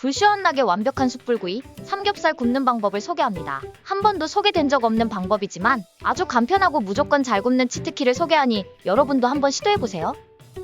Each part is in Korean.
불시원하게 완벽한 숯불구이, 삼겹살 굽는 방법을 소개합니다. 한 번도 소개된 적 없는 방법이지만 아주 간편하고 무조건 잘 굽는 치트키를 소개하니 여러분도 한번 시도해보세요.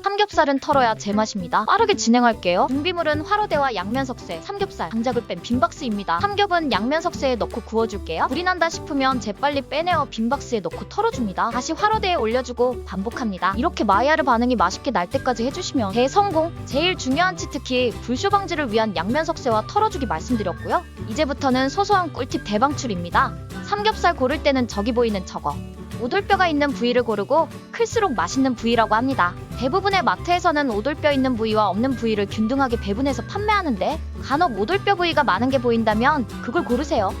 삼겹살은 털어야 제맛입니다. 빠르게 진행할게요. 준비물은 화로대와 양면석쇠, 삼겹살, 장작을 뺀 빈박스입니다. 삼겹은 양면석쇠에 넣고 구워줄게요. 불이 난다 싶으면 재빨리 빼내어 빈박스에 넣고 털어줍니다. 다시 화로대에 올려주고 반복합니다. 이렇게 마이야르 반응이 맛있게 날 때까지 해주시면 대성공! 제일 중요한 치트키, 불쇼 방지를 위한 양면석쇠와 털어주기 말씀드렸고요. 이제부터는 소소한 꿀팁 대방출입니다. 삼겹살 고를 때는 저기 보이는 저거. 오돌뼈가 있는 부위를 고르고 클수록 맛있는 부위라고 합니다. 대부분의 마트에서는 오돌뼈 있는 부위와 없는 부위를 균등하게 배분해서 판매하는데 간혹 오돌뼈 부위가 많은 게 보인다면 그걸 고르세요.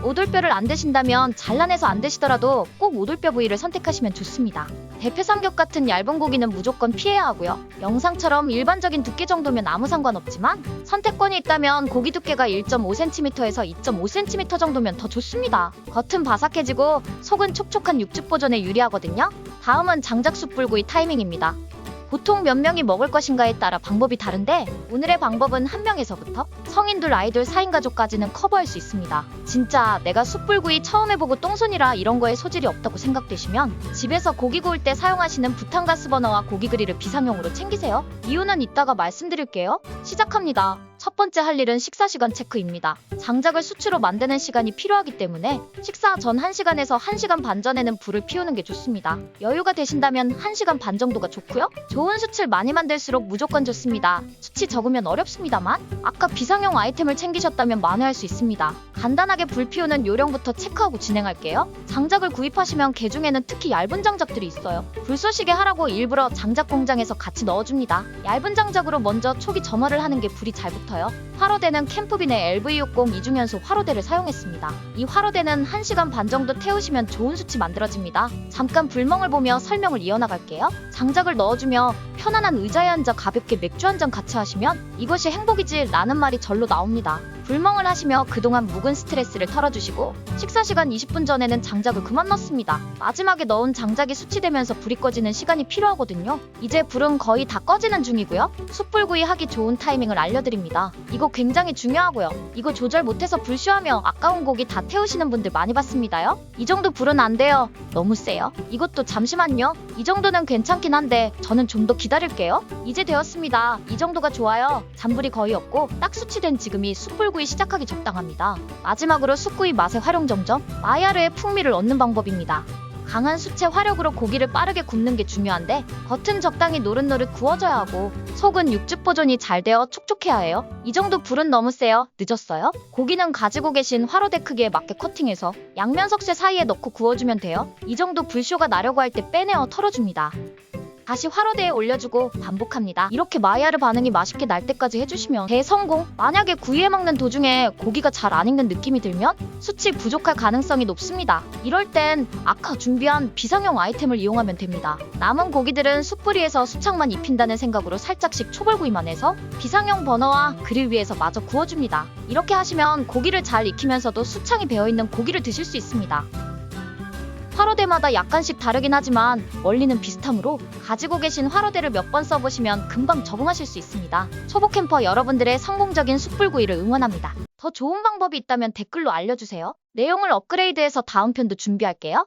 오돌뼈를 안 드신다면 잘라내서 안 드시더라도 꼭 오돌뼈 부위를 선택하시면 좋습니다. 대패 삼겹 같은 얇은 고기는 무조건 피해야 하고요. 영상처럼 일반적인 두께 정도면 아무 상관없지만 선택권이 있다면 고기 두께가 1.5cm에서 2.5cm 정도면 더 좋습니다. 겉은 바삭해지고 속은 촉촉한 육즙 보존에 유리하거든요. 다음은 장작 숯불구이 타이밍입니다. 보통 몇 명이 먹을 것인가에 따라 방법이 다른데 오늘의 방법은 한 명에서부터 성인들 아이들 4인 가족까지는 커버할 수 있습니다. 진짜 내가 숯불구이 처음 해보고 똥손이라 이런 거에 소질이 없다고 생각되시면 집에서 고기 구울 때 사용하시는 부탄가스 버너와 고기 그릴을 비상용으로 챙기세요. 이유는 이따가 말씀드릴게요. 시작합니다. 첫 번째 할 일은 식사 시간 체크입니다. 장작을 수치로 만드는 시간이 필요하기 때문에 식사 전 1시간에서 1시간 반 전에는 불을 피우는 게 좋습니다. 여유가 되신다면 1시간 반 정도가 좋고요. 좋은 숯을 많이 만들수록 무조건 좋습니다. 숯이 적으면 어렵습니다만 아까 비상용 아이템을 챙기셨다면 만회할 수 있습니다. 간단하게 불 피우는 요령부터 체크하고 진행할게요. 장작을 구입하시면 개 중에는 특히 얇은 장작들이 있어요. 불 쏘시게 하라고 일부러 장작 공장에서 같이 넣어줍니다. 얇은 장작으로 먼저 초기 점화를 하는 게 불이 잘 붙어요. 화로대는 캠프빈의 LV60 이중연소 화로대를 사용했습니다. 이 화로대는 1시간 반 정도 태우시면 좋은 숯이 만들어집니다. 잠깐 불멍을 보며 설명을 이어나갈게요. 장작을 넣어주며 편안한 의자에 앉아 가볍게 맥주 한 잔 같이 하시면 이것이 행복이지 라는 말이 절로 나옵니다. 불멍을 하시며 그동안 묵은 스트레스를 털어주시고 식사 시간 20분 전에는 장작을 그만 넣습니다. 마지막에 넣은 장작이 수치되면서 불이 꺼지는 시간이 필요하거든요. 이제 불은 거의 다 꺼지는 중이고요. 숯불구이 하기 좋은 타이밍을 알려드립니다. 이거 굉장히 중요하고요. 이거 조절 못해서 불쇼하며 아까운 고기 다 태우시는 분들 많이 봤습니다요. 이 정도 불은 안 돼요. 너무 세요. 이것도 잠시만요. 이 정도는 괜찮긴 한데 저는 좀 더 기다릴게요. 이제 되었습니다. 이 정도가 좋아요. 잔불이 거의 없고 딱 수치된 지금이 숯불구이 시작하기 적당합니다. 마지막으로 숯구이 맛의 활용 정점, 마이야르의 풍미를 얻는 방법입니다. 강한 숯의 화력으로 고기를 빠르게 굽는 게 중요한데 겉은 적당히 노릇노릇 구워져야 하고 속은 육즙 보존이 잘 되어 촉촉해야 해요. 이 정도 불은 너무 세요. 늦었어요? 고기는 가지고 계신 화로대 크기에 맞게 커팅해서 양면석쇠 사이에 넣고 구워주면 돼요. 이 정도 불쇼가 나려고 할 때 빼내어 털어줍니다. 다시 화로대에 올려주고 반복합니다. 이렇게 마이야르 반응이 맛있게 날 때까지 해주시면 대성공! 만약에 구이해 먹는 도중에 고기가 잘 안 익는 느낌이 들면 숯이 부족할 가능성이 높습니다. 이럴 땐 아까 준비한 비상용 아이템을 이용하면 됩니다. 남은 고기들은 숯불위에서 수창만 입힌다는 생각으로 살짝씩 초벌구이만 해서 비상용 버너와 그릴 위에서 마저 구워줍니다. 이렇게 하시면 고기를 잘 익히면서도 수창이 배어있는 고기를 드실 수 있습니다. 화로대마다 약간씩 다르긴 하지만 원리는 비슷하므로 가지고 계신 화로대를 몇 번 써보시면 금방 적응하실 수 있습니다. 초보 캠퍼 여러분들의 성공적인 숯불구이를 응원합니다. 더 좋은 방법이 있다면 댓글로 알려주세요. 내용을 업그레이드해서 다음 편도 준비할게요.